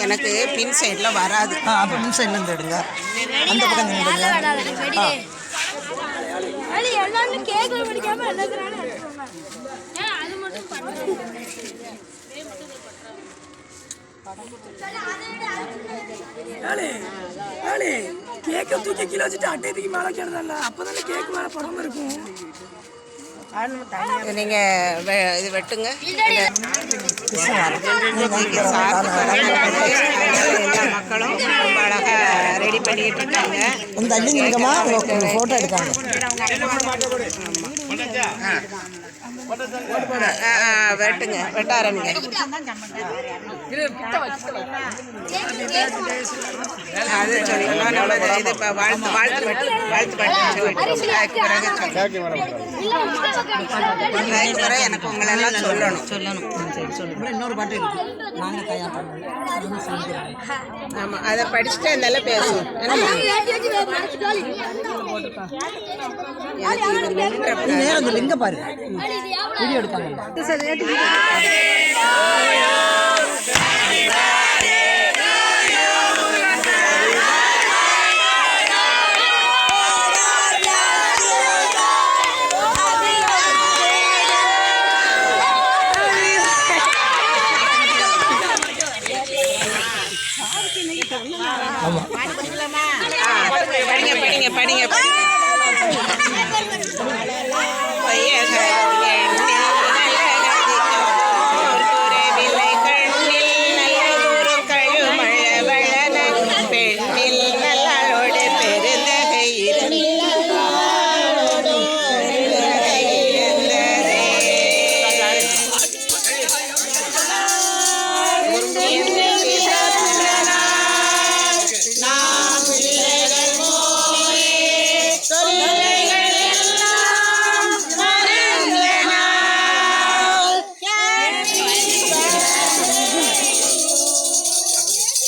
எனக்கு பின் சைடில் வராது. அப்போ பின் சைட்லேருந்து எடுங்க. அந்த பக்கம் எடுங்க. கேக்கை தூக்கி கீழே வச்சுட்டு அட்டை தூக்கி மேலே வைக்கிறதல்ல, அப்போதானே கேக்கு மேலே படம் இருக்கும். நீங்கள் இது வெட்டுங்க. எல்லா மக்களும் ரொம்ப அழகாக ரெடி பண்ணிட்டு இருக்காங்க. ஃபோட்டோ எடுக்காங்க. வெட்டுங்க, வெட்ட ஆரம்பிங்க. அது சொல்லிக்கலாம். இது இப்போ வாழ்த்து வாழ்த்து வெட்டு வாழ்த்து பிறகு எனக்கு உங்களெல்லாம் சொல்லணும். இன்னொரு பாட்டு இருக்கு. ஆமாம், அதை படிச்சுட்டு அதெல்லாம் பேசுவோம். அந்த லிங்க பாருங்க, வீடியோ எடுக்காங்க. படிங்க.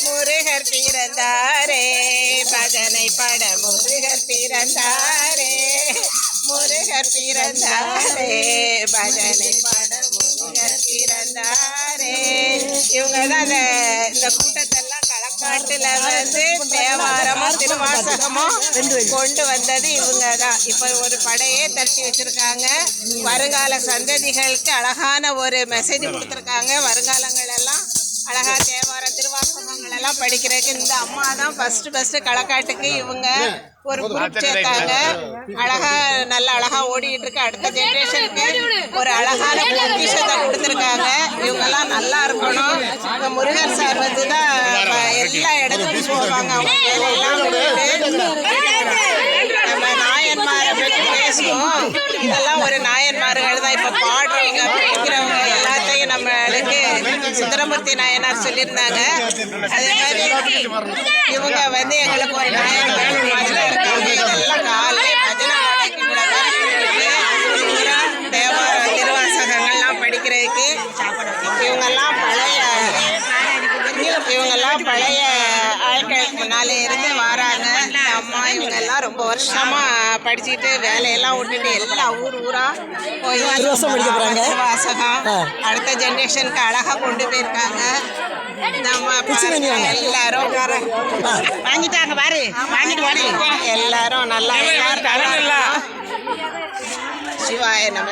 முருகர் பிறந்தாரே பஜனை பட முருகர் பிறந்தாரே பஜனை பட முருகர் பிறந்தாரே. இவங்க தான் இந்த கூட்டத்தெல்லாம் களக்காட்டுல வந்து தேவாரமும் திருவாசகமும் கொண்டு வந்தது இவங்க தான். இப்போ ஒரு படையே தட்டி வச்சிருக்காங்க. வருங்கால சந்ததிகளுக்கு அழகான ஒரு மெசேஜ் கொடுத்துருக்காங்க. வருங்காலங்கள் எல்லாம் அழகா தேவாரம் திருவாசகங்கள் எல்லாம் படிக்கிறதுக்கு இந்த அம்மா தான் ஃபர்ஸ்ட் களக்காட்டுக்கு இவங்க ஒரு குரூப் சேர்த்தாங்க. நல்ல அழகா ஓடிட்டு இருக்கு. அடுத்த ஜெனரேஷனுக்கு ஒரு அழகான பொக்கிஷத்தை கொடுத்துருக்காங்க. இவங்கெல்லாம் நல்லா இருக்கணும். முருகன் சார் வந்து தான் எல்லா இடத்துக்கும் போவாங்க. அவங்க வேலையெல்லாம் நம்ம நாயன்மாரை பற்றி பேசுவோம். இதெல்லாம் ஒரு நாயன்மார்கள் தான். இப்போ பாடுறவங்க படிக்கிறவங்க எல்லாத்தையும் நம்மளுக்கு சுந்தரமூர்த்தி நாயனார் சொல்லியிருந்தாங்க. அதே மாதிரி இவங்க வந்து எங்களுக்கு ஒரு நாயன்மார் மாதிரி இருக்காங்க. இதெல்லாம் காலை பஜனை தேவார திருவாசகங்கள்லாம் படிக்கிறதுக்கு இவங்கெல்லாம் பழைய ஆட்கள் முன்னாலே இருந்து வராங்க. அம்மா இவங்கெல்லாம் ரொம்ப வருஷமாக படிச்சுட்டு வேலையெல்லாம் விட்டுட்டு எல்லாம் ஊரா போய் திருவாசகம் அடுத்த ஜென்ரேஷனுக்கு அழகாக கொண்டு போயிருக்காங்க. எல்லாரும் வாங்கிட்டாங்க பாரு, எல்லாரும் நல்லா சிவாய நம.